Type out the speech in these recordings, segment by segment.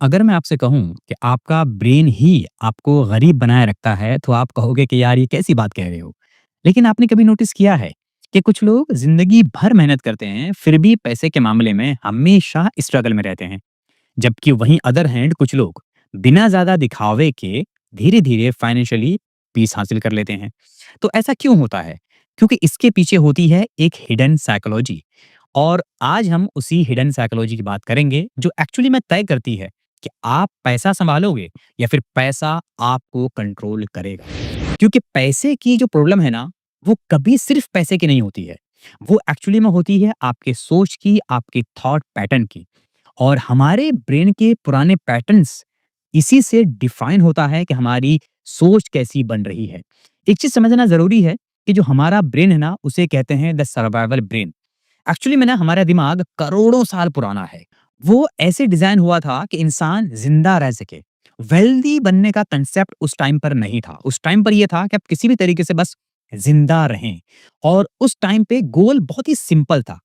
अगर मैं आपसे कहूँ कि आपका ब्रेन ही आपको गरीब बनाए रखता है, तो आप कहोगे कि यार ये कैसी बात कह रहे हो? लेकिन आपने कभी नोटिस किया है कि कुछ लोग ज़िंदगी भर मेहनत करते हैं, फिर भी पैसे के मामले में हमेशा स्ट्रगल में रहते हैं। जबकि वहीं अदर हैंड कुछ लोग बिना ज़्यादा दिखावे के धीरे-धीरे फाइनेंशियली पीस हासिल कर लेते हैं। तो ऐसा क्यों होता है? क्योंकि इसके पीछे होती है एक हिडन साइकोलॉजी और आज हम उसी हिडन साइकोलॉजी की बात करेंगे जो एक्चुअली में तय करती है कि आप पैसा सँभालोगे या फिर पैसा आपको कंट्रोल करेगा। क्योंकि पैसे की जो प्रॉब्लम है ना, वो कभी सिर्फ़ पैसे की नहीं होती है। वो एक्चुअली में होती है आपके सोच की, आपके थॉट पैटर्न की। और हमारे ब्रेन के पुराने पैटर्न्स इसी से डिफाइन होता है कि हमारी सोच कैसी बन रही है। एक चीज़ समझना ज़रूरी है कि जो हमारा ब्रेन है ना, उसे कहते हैं द सर्वाइवल ब्रेन। एक्चुअली में ना हमारा दिमाग करोड़ों साल पुराना है। वो ऐसे डिज़ाइन हुआ था कि इंसान ज़िंदा रह सके। वेल्दी बनने का कांसेप्ट उस टाइम पर नहीं था। उस टाइम पर ये था कि आप किसी भी तरीके से बस ज़िंदा रहें और उस टाइम पे गोल बहुत ही सिंपल था।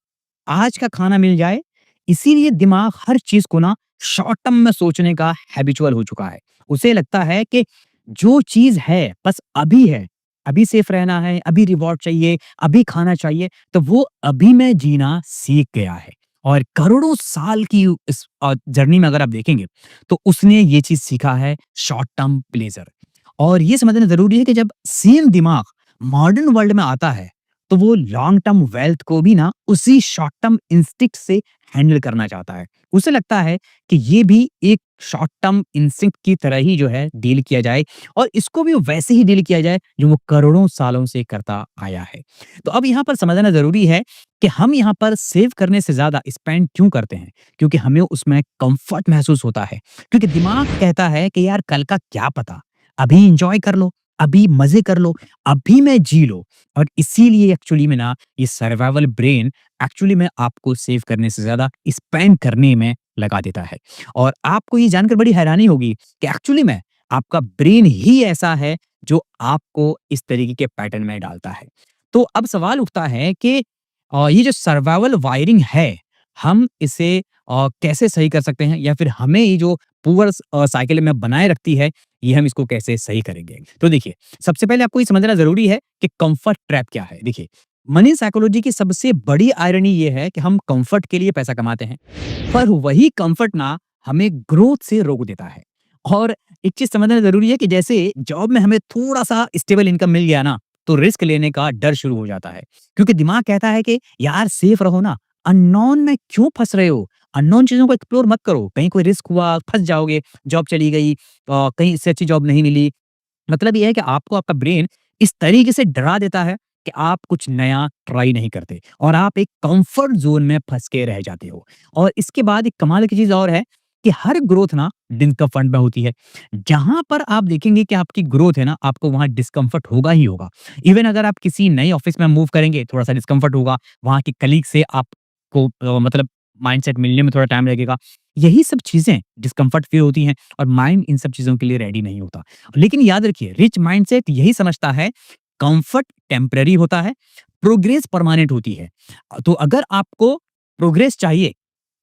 आज का खाना मिल जाए, इसीलिए दिमाग हर चीज़ को ना शॉर्ट टर्म में सोचने का हैबिचुअल हो चुका है। उसे लगता है कि जो चीज़ है बस अभी है, अभी सेफ रहना है, अभी रिवॉर्ड चाहिए, अभी खाना चाहिए, तो वो अभी में जीना सीख गया है। और करोड़ों साल की इस जर्नी में अगर आप देखेंगे, तो उसने ये चीज़ सीखा है शॉर्ट टर्म प्लेज़र। और ये समझना ज़रूरी है कि जब सेम दिमाग मॉडर्न वर्ल्ड में आता है, तो वो लॉन्ग टर्म वेल्थ को भी ना उसी शॉर्ट टर्म इंस्टिंक्ट से हैंडल करना चाहता है। उसे लगता है कि ये भी एक शॉर्ट टर्म इंस्टिंक्ट की तरह ही जो है डील किया जाए और इसको भी वैसे ही डील किया जाए जो वो करोड़ों सालों से करता आया है। तो अब यहाँ पर समझना ज़रूरी है कि हम यहाँ पर सेव करने से ज़्यादा स्पेंड क्यों करते हैं? क्योंकि हमें उसमें कम्फर्ट महसूस होता है। क्योंकि दिमाग कहता है कि यार कल का क्या पता? अभी एन्जॉय कर लो, अभी मज़े कर लो, अभी में जी लो। और इसीलिए एक्चुअली में ना ये सर्वाइवल ब्रेन एक्चुअली में आपको सेव करने से ज़्यादा स्पेंड करने में लगा देता है। और आपको ये जानकर बड़ी हैरानी होगी कि एक्चुअली में आपका ब्रेन ही ऐसा है जो आपको इस तरीके के पैटर्न में डालता है। तो अब सवाल उठता है कि ये जो सर्वाइवल वायरिंग है, हम इसे कैसे सही कर सकते हैं या फिर हमें ये जो पुअर साइकिल में बनाए रखती है, ये हम इसको कैसे सही करेंगे? तो देखिए, सबसे पहले आपको ये समझना ज़रूरी है कि कम्फर्ट ट्रैप क्या है? देखिए, मनी साइकोलॉजी की सबसे बड़ी आयरनी ये है कि हम कम्फर्ट के लिए पैसा कमाते हैं, पर वही कम्फर्ट ना हमें ग्रोथ से रोक देता है। और एक चीज़ समझना ज़रूरी है कि जैसे जॉब में हमें थोड़ा-सा स्टेबल इनकम मिल गया ना, तो रिस्क लेने का डर शुरू हो जाता है। क्योंकि दिमाग कहता है कि यार सेफ रहो ना, अननोन में क्यों फँस रहे हो? अननोन चीज़ों को एक्सप्लोर मत करो, कहीं कोई रिस्क हुआ, फँस जाओगे, जॉब चली गई कहीं इससे अच्छी जॉब नहीं मिली। मतलब ये है कि आपको आपका ब्रेन इस तरीके से डरा देता है कि आप कुछ नया ट्राई नहीं करते और आप एक कंफर्ट ज़ोन में फँस के रह जाते हो। और इसके बाद एक कमाल की चीज़ और है कि हर ग्रोथ ना डिस्कम्फर्ट में होती है। जहाँ पर आप देखेंगे कि आपकी ग्रोथ है ना, आपको वहाँ डिस्कम्फर्ट होगा ही होगा। इवन अगर आप किसी नए ऑफ़िस में मूव करेंगे, थोड़ा-सा डिस्कम्फर्ट होगा। वहाँ के कलीग से आपको मतलब माइंडसेट मिलने में थोड़ा टाइम लगेगा। यही सब चीज़ें डिस्कम्फर्ट फ़ील होती हैं और माइंड इन सब चीज़ों के लिए रेडी नहीं होता। लेकिन याद रखिए रिच माइंडसेट यही समझता है कंफर्ट टेम्परेरी होता है, प्रोग्रेस परमानेंट होती है। तो अगर आपको प्रोग्रेस चाहिए,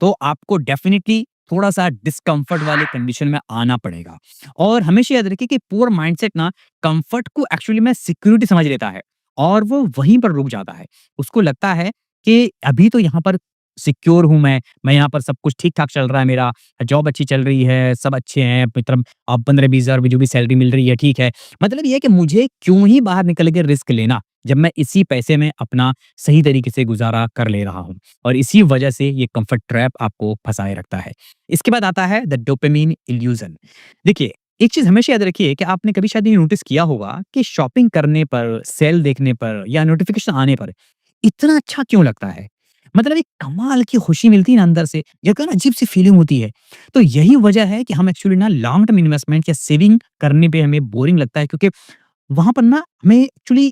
तो आपको डेफिनिटली थोड़ा-सा डिस्कम्फर्ट वाले कंडीशन में आना पड़ेगा। और हमेशा याद रखिए कि पुअर माइंडसेट ना कंफर्ट को एक्चुअली में सिक्योरिटी समझ लेता है और वो वहीं पर रुक जाता है। उसको लगता है कि अभी तो यहाँ पर सिक्योर हूँ मैं यहाँ पर सब कुछ ठीक-ठाक चल रहा है मेरा, जॉब अच्छी चल रही है, सब अच्छे हैं, मतलब 15-20 हज़ार जो भी सैलरी मिल रही है, ठीक है। मतलब ये है कि मुझे क्यों ही बाहर निकल के रिस्क लेना, जब मैं इसी पैसे में अपना सही तरीके से गुज़ारा कर ले रहा हूँ। और इसी वजह से ये कम्फर्ट ट्रैप आपको फँसाए रखता है। इसके बाद आता है द डोपामाइन इल्यूज़न। देखिए, एक चीज़ हमेशा याद रखिए कि आपने कभी शायद ये नोटिस किया होगा कि शॉपिंग करने पर, सेल देखने पर या नोटिफ़िकेशन आने पर इतना अच्छा क्यों लगता है? मतलब एक कमाल की खुशी मिलती है ना अंदर से, या कहना अजीब-सी फीलिंग होती है। तो यही वजह है कि हम एक्चुअली ना लॉन्ग टर्म इन्वेस्टमेंट या सेविंग करने पे हमें बोरिंग लगता है, क्योंकि वहाँ पर ना हमें एक्चुअली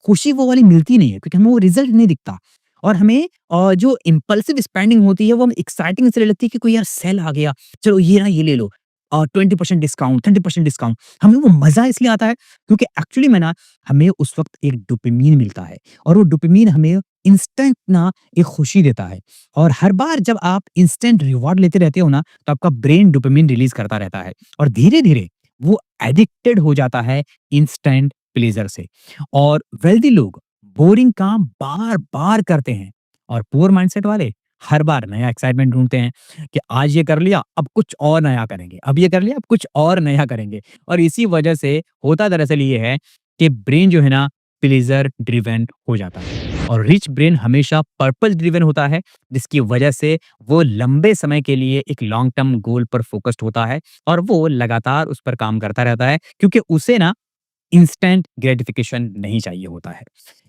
खुशी वो वाली मिलती नहीं है, क्योंकि हमें वो रिज़ल्ट नहीं दिखता। और हमें जो इम्पल्सिव स्पेंडिंग होती है वो हमें एक्साइटिंग इसलिए लगती है कि कोई यार सेल आ गया, चलो ये ना ये ले लो 20% डिस्काउंट, 30% डिस्काउंट। हमें वो मज़ा इसलिए आता है क्योंकि एक्चुअली में ना हमें उस वक़्त एक डोपामाइन मिलता है और वो डोपामाइन हमें इंस्टेंट ना एक खुशी देता है। और हर बार जब आप इंस्टेंट रिवॉर्ड लेते रहते हो ना, तो आपका ब्रेन डोपामाइन रिलीज़ करता रहता है और धीरे-धीरे वो एडिक्टेड हो जाता है इंस्टेंट प्लेज़र से। और वेल्दी लोग बोरिंग काम बार-बार करते हैं और पुअर माइंडसेट वाले हर बार नया एक्साइटमेंट ढूँढते हैं कि आज ये कर लिया, अब कुछ और नया करेंगे, अब ये कर लिया, अब कुछ और नया करेंगे। और इसी वजह से होता दरअसल ये है कि ब्रेन जो है ना प्लेज़र ड्रिवन हो जाता है और रिच ब्रेन हमेशा पर्पस ड्रिवन होता है, जिसकी वजह से वो लंबे समय के लिए एक लॉन्ग टर्म गोल पर फ़ोकस्ड होता है और वो लगातार उस पर काम करता रहता है क्योंकि उसे ना इंस्टेंट ग्रेटिफिकेशन नहीं चाहिए होता है।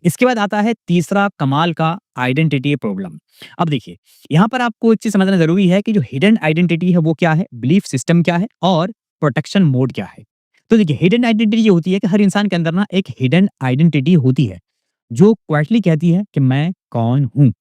इसके बाद आता है तीसरा कमाल का आइडेंटिटी प्रॉब्लम। अब देखिए, यहाँ पर आपको एक चीज़ समझना ज़रूरी है कि जो हिडन आइडेंटिटी है वो क्या है, बिलीफ सिस्टम क्या है और प्रोटेक्शन मोड क्या है। तो देखिए, हिडन आइडेंटिटी ये होती है कि हर इंसान के अंदर ना एक हिडन आइडेंटिटी होती है, जो क्वाइटली कहती है कि मैं कौन हूँ।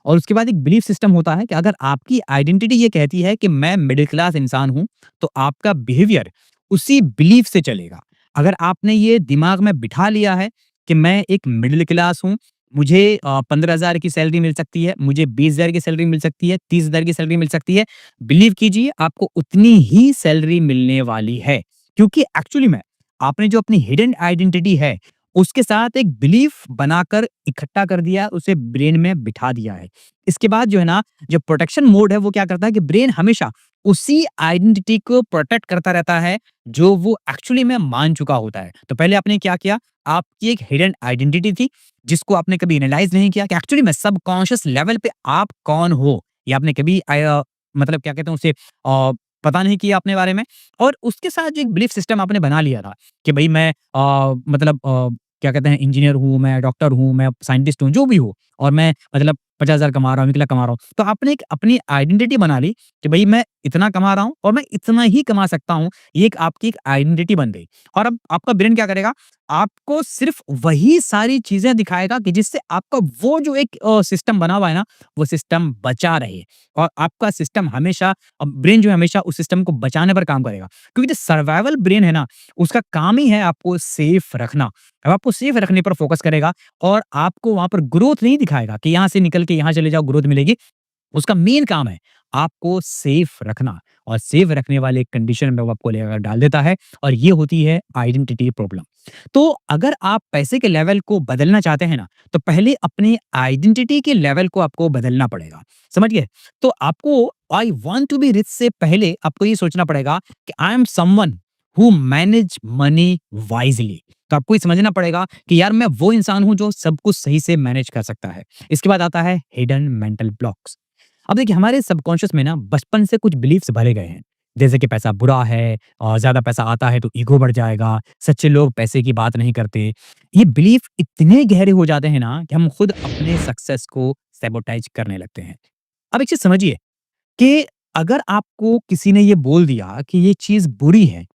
और उसके बाद एक बिलीफ सिस्टम होता है कि अगर आपकी आइडेंटिटी ये कहती है कि मैं मिडिल क्लास इंसान हूँ, तो आपका बिहेवियर उसी बिलीफ से चलेगा। अगर आपने ये दिमाग में बिठा लिया है कि मैं एक मिडिल क्लास हूँ, मुझे 15,000 की सैलरी मिल सकती है, मुझे 20,000 की सैलरी मिल सकती है, 30,000 की सैलरी मिल सकती है, बिलीव कीजिए आपको उतनी ही सैलरी मिलने वाली है। क्योंकि एक्चुअली में आपने जो अपनी हिडन आइडेंटिटी है, उसके साथ एक बिलीफ बनाकर इकट्ठा कर दिया, उसे ब्रेन में बिठा दिया है। इसके बाद जो है ना, जो प्रोटेक्शन मोड है वो क्या करता है कि ब्रेन हमेशा उसी आइडेंटिटी को प्रोटेक्ट करता रहता है, जो वो एक्चुअली में मान चुका होता है। तो पहले आपने क्या किया, आपकी एक हिडन आइडेंटिटी थी, जिसको आपने कभी एनालाइज़ नहीं किया कि एक्चुअली में सबकॉन्शियस लेवल पे आप कौन हो? ये आपने कभी मतलब क्या कहते हैं उसे पता नहीं किया अपने बारे में। और उसके साथ जो एक बिलीफ सिस्टम आपने बना लिया था कि भई मैं मतलब क्या कहते हैं इंजीनियर हूँ, मैं डॉक्टर हूँ, मैं साइंटिस्ट हूँ, जो भी हो और मैं मतलब 50,000 कमा रहा हूँ, 1 लाख कमा रहा हूँ। तो आपने एक अपनी आइडेंटिटी बना ली कि भई मैं इतना कमा रहा हूँ और मैं इतना ही कमा सकता हूँ। ये एक आपकी एक आइडेंटिटी बन गई। और अब आपका ब्रेन क्या करेगा, आपको सिर्फ़ वही सारी चीज़ें दिखाएगा कि जिससे आपका वो जो एक सिस्टम बना हुआ है ना, वो सिस्टम बचा रहे। और आपका सिस्टम हमेशा ब्रेन जो है हमेशा उस सिस्टम को बचाने पर काम करेगा। क्योंकि जो सर्वाइवल ब्रेन है ना, उसका काम ही है आपको सेफ रखना। अब आपको सेफ रखने पर फ़ोकस करेगा और आपको वहाँ पर ग्रोथ नहीं दिखाएगा कि यहाँ से निकल के यहाँ चले जाओ ग्रोथ मिलेगी। उसका मेन काम है आपको सेफ रखना और सेफ रखने वाले कंडीशन में वो आपको लेकर डाल देता है और ये होती है आइडेंटिटी प्रॉब्लम। तो अगर आप पैसे के लेवल को बदलना चाहते हैं ना, तो पहले अपने आइडेंटिटी के लेवल को आपको बदलना पड़ेगा। समझ गए? तो आपको I want to be rich से पहले आपको ये सोचना पड़ेगा कि I am someone who manage money wisely. तो आपको ये समझना पड़ेगा कि यार मैं वो इंसान हूँ जो सब कुछ सही से मैनेज कर सकता है। इसके बाद आता है हिडन मेंटल ब्लॉक्स। अब देखिए हमारे सबकॉन्शियस में ना बचपन से कुछ बिलीफ्स भरे गए हैं। जैसे कि पैसा बुरा है और ज़्यादा पैसा आता है तो ईगो बढ़ जाएगा, सच्चे लोग पैसे की बात नहीं करते। ये बिलीफ इतने गहरे हो जाते हैं ना कि हम खुद अपने सक्सेस को सैबोटाइज करने लगते हैं। अब एक चीज़ समझिए कि अगर आपको किसी ने ये बोल दिया कि ये चीज़ बुरी है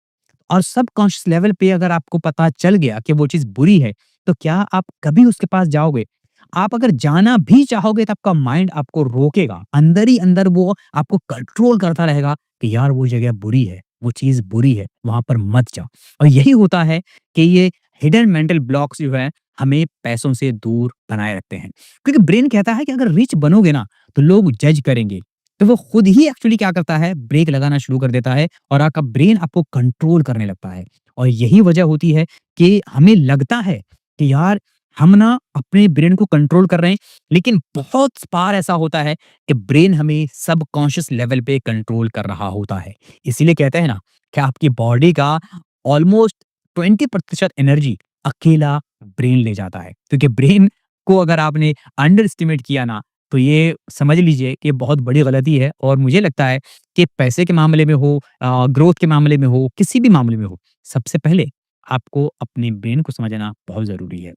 और सबकॉन्शियस लेवल पे अगर आपको पता चल गया कि वो चीज़ बुरी है, तो क्या आप कभी उसके पास जाओगे? आप अगर जाना भी चाहोगे तो आपका माइंड आपको रोकेगा। अंदर ही अंदर वो आपको कंट्रोल करता रहेगा कि यार वो जगह बुरी है, वो चीज़ बुरी है, वहाँ पर मत जाओ। और यही होता है कि ये हिडन मेंटल ब्लॉक्स जो है हमें पैसों से दूर बनाए रखते हैं। क्योंकि ब्रेन कहता है कि अगर रिच बनोगे ना तो लोग जज करेंगे। तो वो खुद ही एक्चुअली क्या करता है, ब्रेक लगाना शुरू कर देता है और आपका ब्रेन आपको कंट्रोल करने लगता है। और यही वजह होती है कि हमें लगता है कि यार हम ना अपने ब्रेन को कंट्रोल कर रहे हैं, लेकिन बहुत बार ऐसा होता है कि ब्रेन हमें सबकॉन्शियस लेवल पे कंट्रोल कर रहा होता है। इसीलिए कहते हैं ना कि आपकी बॉडी का ऑलमोस्ट 20% एनर्जी अकेला ब्रेन ले जाता है। क्योंकि ब्रेन को अगर आपने अंडर एस्टिमेट किया ना, तो ये समझ लीजिए कि बहुत बड़ी गलती है। और मुझे लगता है कि पैसे के मामले में हो, ग्रोथ के मामले में हो, किसी भी मामले में हो, सबसे पहले आपको अपने ब्रेन को समझना बहुत ज़रूरी है।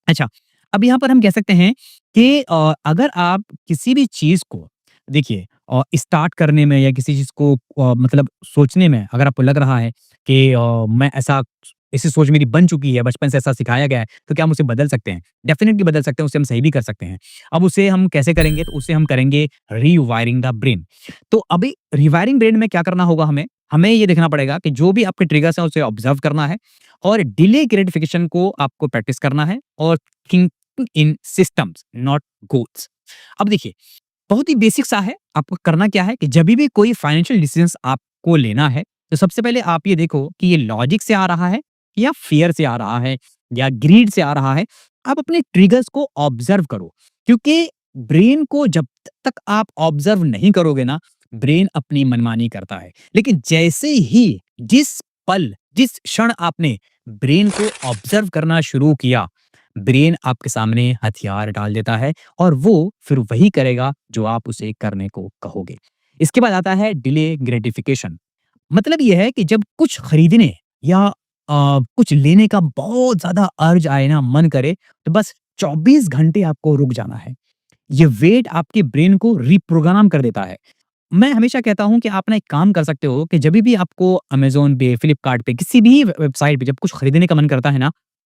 अच्छा, अब यहाँ पर हम कह सकते हैं कि अगर आप किसी भी चीज़ को देखिए स्टार्ट करने में या किसी चीज़ को मतलब सोचने में अगर आपको लग रहा है कि मैं ऐसी सोच मेरी बन चुकी है, बचपन से ऐसा सिखाया गया है, तो क्या हम उसे बदल सकते हैं? डेफ़िनिटली बदल सकते हैं, उसे हम सही भी कर सकते हैं। अब उसे हम कैसे करेंगे? तो उसे हम करेंगे रीवायरिंग द ब्रेन। तो अभी रिवायरिंग ब्रेन में क्या करना होगा हमें? हमें ये देखना पड़ेगा कि जो भी आपके ट्रिगर्स हैं, उसे ऑब्ज़र्व करना है और डिले ग्रेटिफिकेशन को आपको प्रैक्टिस करना है और think in systems not goals. अब देखिए, बहुत ही बेसिक सा है, आपको करना क्या है कि जभी भी कोई फाइनेंशियल डिसीजंस आपको लेना है, तो सबसे पहले आप ये देखो कि ये लॉजिक से आ रहा है या फ़ियर से आ रहा है या ग्रीड से आ रहा है। आप अपने ट्रिगर्स को ऑब्ज़र्व करो, क्योंकि ब्रेन को जब तक आप ऑब्ज़र्व नहीं करोगे ना, ब्रेन अपनी मनमानी करता है। लेकिन जैसे ही जिस पल, जिस क्षण आपने ब्रेन को ऑब्ज़र्व करना शुरू किया, ब्रेन आपके सामने हथियार डाल देता है और वो फिर वही करेगा जो आप उसे करने को कहोगे। इसके बाद आता है डिले ग्रेटिफिकेशन। मतलब ये है कि जब कुछ खरीदने या कुछ लेने का बहुत ज़्यादा अर्ज आए ना, मन करे, तो बस 24 घंटे आपको रुक जाना है। ये वेट आपके ब्रेन को रिप्रोग्राम कर देता है। मैं हमेशा कहता हूँ कि आप ना एक काम कर सकते हो कि जभी भी आपको अमेज़न पे, फ्लिपकार्ट पे, किसी भी वेबसाइट पे जब कुछ खरीदने का मन करता है ना,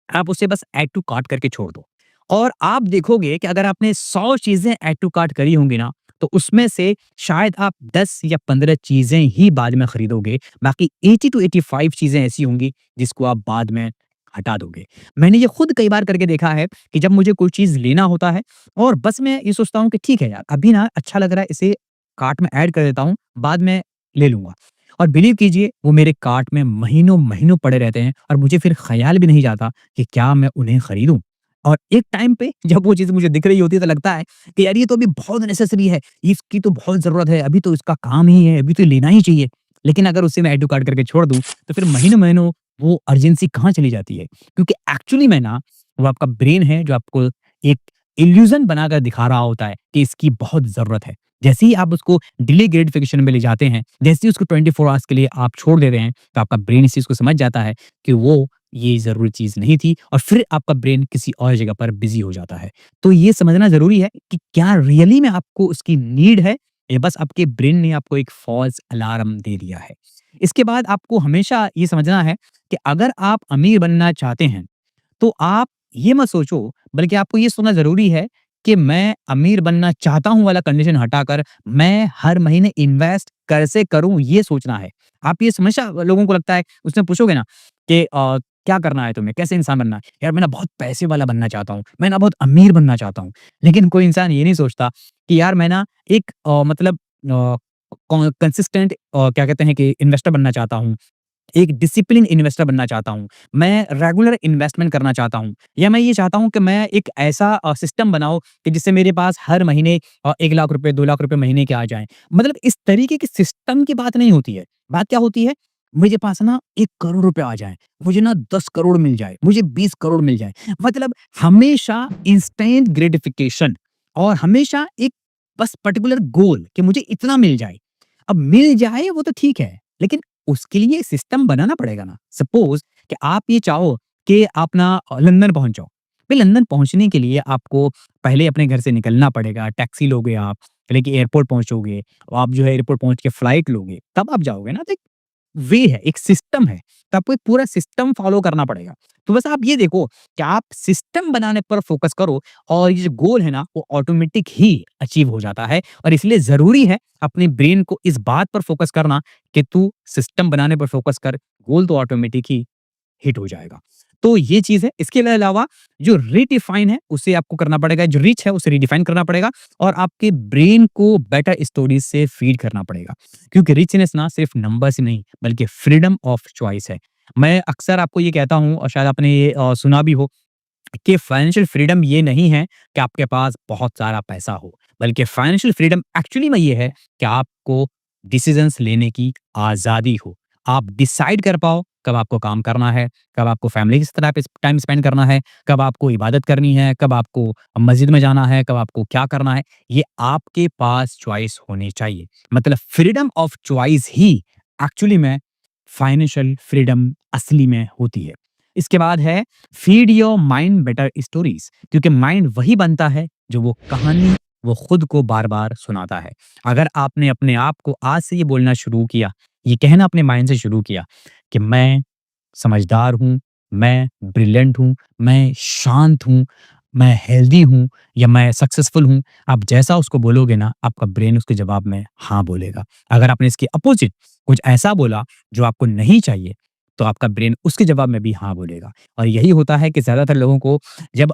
आप उसे बस ऐड टू कार्ट करके छोड़ दो और आप देखोगे कि अगर आपने 100 चीज़ें ऐड टू कार्ट करी होंगी ना, तो उसमें से शायद आप 10 या 15 चीज़ें ही बाद में खरीदोगे। बाकी 80 टू 85 चीज़ें ऐसी होंगी जिसको आप बाद में हटा दोगे। मैंने ये खुद कई बार करके देखा है कि जब मुझे कोई चीज़ लेना होता है और बस मैं ये सोचता हूँ कि ठीक है यार, अभी ना अच्छा लग रहा है, इसे कार्ट में ऐड कर देता हूँ, बाद में ले लूँगा। और बिलीव कीजिए, वो मेरे कार्ट में महीनों-महीनों पड़े रहते हैं और मुझे फिर ख़्याल भी नहीं जाता कि क्या मैं उन्हें खरीदूँ? और एक टाइम पे जब वो चीज़ मुझे दिख रही होती है, तो लगता है कि यार ये तो अभी बहुत नेसेसरी है, इसकी तो बहुत ज़रूरत है, अभी तो इसका काम ही है, अभी तो लेना ही चाहिए। लेकिन अगर उसे मैं ऐड टू कार्ट करके छोड़ दूँ, तो फिर महीनों-महीनों वो अर्जेंसी कहाँ चली जाती है? क्योंकि एक्चुअली में ना, वो आपका ब्रेन है जो आपको एक इल्यूज़न बनाकर दिखा रहा होता है कि इसकी बहुत ज़रूरत है। जैसे ही आप उसको डिले ग्रेटिफिकेशन में ले जाते हैं, जैसे ही उसको 24 आवर्स के लिए आप छोड़ देते हैं, तो आपका ब्रेन इस चीज़ को समझ जाता है कि वो ये ज़रूरी चीज़ नहीं थी और फिर आपका ब्रेन किसी और जगह पर बिज़ी हो जाता है। तो ये समझना ज़रूरी है कि क्या रियली में आपको उसकी नीड है या बस आपके ब्रेन ने आपको एक फ़ॉल्स अलार्म दे दिया है। इसके बाद आपको हमेशा ये समझना है कि अगर आप अमीर बनना चाहते हैं, तो आप ये मत सोचो, बल्कि आपको ये सोचना ज़रूरी है कि मैं अमीर बनना चाहता हूँ वाला कंडीशन हटाकर मैं हर महीने इन्वेस्ट कैसे करूँ, ये सोचना है। आप ये हमेशा लोगों को लगता है, उससे पूछोगे ना कि क्या करना है तुम्हें? कैसे इंसान बनना है? यार मैं ना बहुत पैसे वाला बनना चाहता हूँ, मैं ना बहुत अमीर बनना चाहता हूँ। लेकिन कोई इंसान ये नहीं सोचता कि यार मैं ना एक मतलब कंसिस्टेंट क्या कहते हैं कि इन्वेस्टर बनना चाहता हूँ। एक डिसिप्लिन इन्वेस्टर बनना चाहता हूँ। मैं रेगुलर इन्वेस्टमेंट करना चाहता हूँ या मैं ये चाहता हूँ कि मैं एक ऐसा सिस्टम बनाऊँ कि जिससे मेरे पास हर महीने 1 लाख रुपए, 2 लाख रुपए महीने के आ जाएँ। मतलब इस तरीके के सिस्टम की बात नहीं होती है। बात क्या होती है? मुझे पास ना 1 करोड़ रुपए आ जाएँ, मुझे ना 10 करोड़ मिल जाए, मुझे 20 करोड़ मिल जाए। मतलब हमेशा इंस्टेंट ग्रेटिफिकेशन और हमेशा एक बस पर्टिकुलर गोल कि मुझे इतना मिल जाए। अब मिल जाए वो तो ठीक है, लेकिन उसके लिए सिस्टम बनाना पड़ेगा ना। सपोज़ कि आप ये चाहो कि आप ना लंदन पहुँच जाओ। भई लंदन पहुँचने के लिए आपको पहले अपने घर से निकलना पड़ेगा, टैक्सी लोगे आप, पहले कि एयरपोर्ट पहुँचोगे, आप जो है एयरपोर्ट पहुँच के फ्लाइट लोगे, तब आप जाओगे ना। तो एक वे है, एक सिस्टम है, तो आपको एक पूरा सिस्टम फ़ॉलो करना पड़ेगा। तो बस आप ये देखो कि आप सिस्टम बनाने पर फ़ोकस करो और ये जो गोल है ना, वो ऑटोमेटिक ही अचीव हो जाता है और इसलिए ज़रूरी है अपने ब्रेन को इस बात पर फ़ोकस करना कि तू सिस्टम बनाने पर फ़ोकस कर, गोल तो ऑटोमेटिक ही हिट हो जाएगा। तो ये चीज़ है। इसके अलावा जो रिडिफाइन है, उसे आपको करना पड़ेगा, जो रिच है, उसे रिडिफाइन करना पड़ेगा और आपके ब्रेन को बेटर स्टोरीज़ से फीड करना पड़ेगा। क्योंकि रिचनेस ना सिर्फ़ नंबर्स ही नहीं, बल्कि फ्रीडम ऑफ चॉइस है। मैं अक्सर आपको ये कहता हूँ और शायद आपने ये सुना भी हो कि फाइनेंशियल फ्रीडम ये नहीं है कि आपके पास बहुत सारा पैसा हो, बल्कि फाइनेंशियल फ्रीडम एक्चुअली में ये है कि आपको डिसीजंस लेने की आज़ादी हो। आप डिसाइड कर पाओ कब आपको काम करना है, कब आपको फैमिली के साथ टाइम स्पेंड करना है, कब आपको इबादत करनी है, कब आपको मस्जिद में जाना है, कब आपको क्या करना है, ये आपके पास चॉइस होनी चाहिए। मतलब freedom of choice he actually में फाइनेंशियल फ्रीडम असली में होती है। इसके बाद है feed your mind better stories, क्योंकि माइंड वही बनता है जो वो कहानी वो खुद को बार-बार सुनाता है। अगर आपने अपने आप को आज से ये बोलना शुरू किया, ये कहना अपने माइंड से शुरू किया कि मैं समझदार हूँ, मैं ब्रिलियंट हूँ, मैं शांत हूँ, मैं हेल्दी हूँ या मैं सक्सेसफुल हूँ, आप जैसा उसको बोलोगे ना, आपका ब्रेन उसके जवाब में हाँ बोलेगा। अगर आपने इसके अपोज़िट कुछ ऐसा बोला जो आपको नहीं चाहिए, तो आपका ब्रेन उसके जवाब में भी हाँ बोलेगा। और यही होता है कि ज़्यादातर लोगों को जब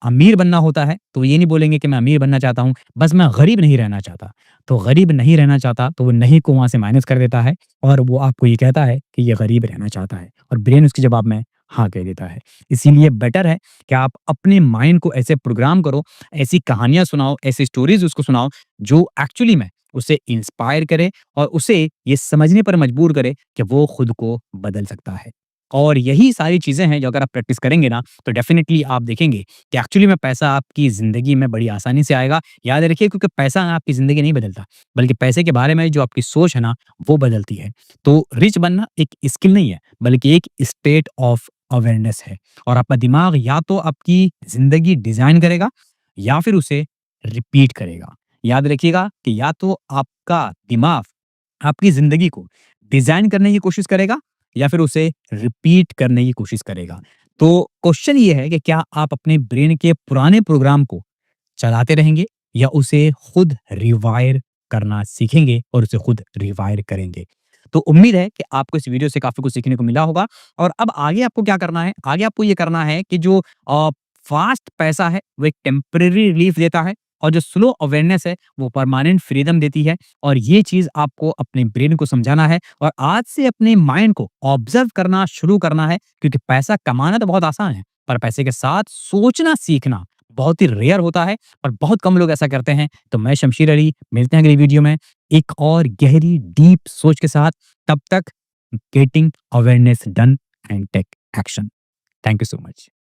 अमीर बनना होता है, तो ये नहीं बोलेंगे कि मैं अमीर बनना चाहता हूँ, बस मैं गरीब नहीं रहना चाहता। तो गरीब नहीं रहना चाहता, तो वो नहीं को वहाँ से माइनस कर देता है और वो आपको ये कहता है कि ये गरीब रहना चाहता है और ब्रेन उसके जवाब में हाँ कह देता है। इसीलिए बेटर है कि आप अपने माइंड को ऐसे प्रोग्राम करो, ऐसी कहानियाँ सुनाओ, ऐसी स्टोरीज़ उसको सुनाओ, जो एक्चुअली में उसे इंस्पायर करे और उसे ये समझने पर मजबूर करे कि वो खुद को बदल सकता है। और यही सारी चीज़ें हैं जो अगर आप प्रैक्टिस करेंगे ना, तो डेफ़िनिटली आप देखेंगे कि एक्चुअली में पैसा आपकी ज़िंदगी में बड़ी आसानी से आएगा। याद रखिए क्योंकि पैसा आपकी ज़िंदगी नहीं बदलता, बल्कि पैसे के बारे में जो आपकी सोच है ना, वो बदलती है। तो रिच बनना एक स्किल नहीं है, बल्कि एक स्टेट ऑफ अवेयरनेस है और आपका दिमाग या तो आपकी ज़िंदगी डिज़ाइन करेगा या फिर उसे रिपीट करेगा। याद रखिएगा कि या तो आपका दिमाग आपकी ज़िंदगी को डिज़ाइन करने की कोशिश करेगा या फिर उसे रिपीट करने की कोशिश करेगा। तो क्वेश्चन ये है कि क्या आप अपने ब्रेन के पुराने प्रोग्राम को चलाते रहेंगे या उसे खुद रिवायर करना सीखेंगे और उसे खुद रिवायर करेंगे। तो उम्मीद है कि आपको इस वीडियो से काफ़ी कुछ सीखने को मिला होगा और अब आगे आपको क्या करना है, आगे आपको ये करना है कि जो फ़ास्ट पैसा है, वो एक टेम्परेरी रिलीफ़ देता है और जो स्लो अवेयरनेस है, वो परमानेंट फ्रीडम देती है और ये चीज़ आपको अपने ब्रेन को समझाना है और आज से अपने माइंड को ऑब्ज़र्व करना शुरू करना है क्योंकि पैसा कमाना तो बहुत आसान है, पर पैसे के साथ सोचना सीखना बहुत ही रेयर होता है और बहुत कम लोग ऐसा करते हैं। तो मैं शमशीर अली, मिलते हैं अगली वीडियो में एक और गहरी डीप सोच के साथ। तब तक getting awareness done and take action. Thank you so much.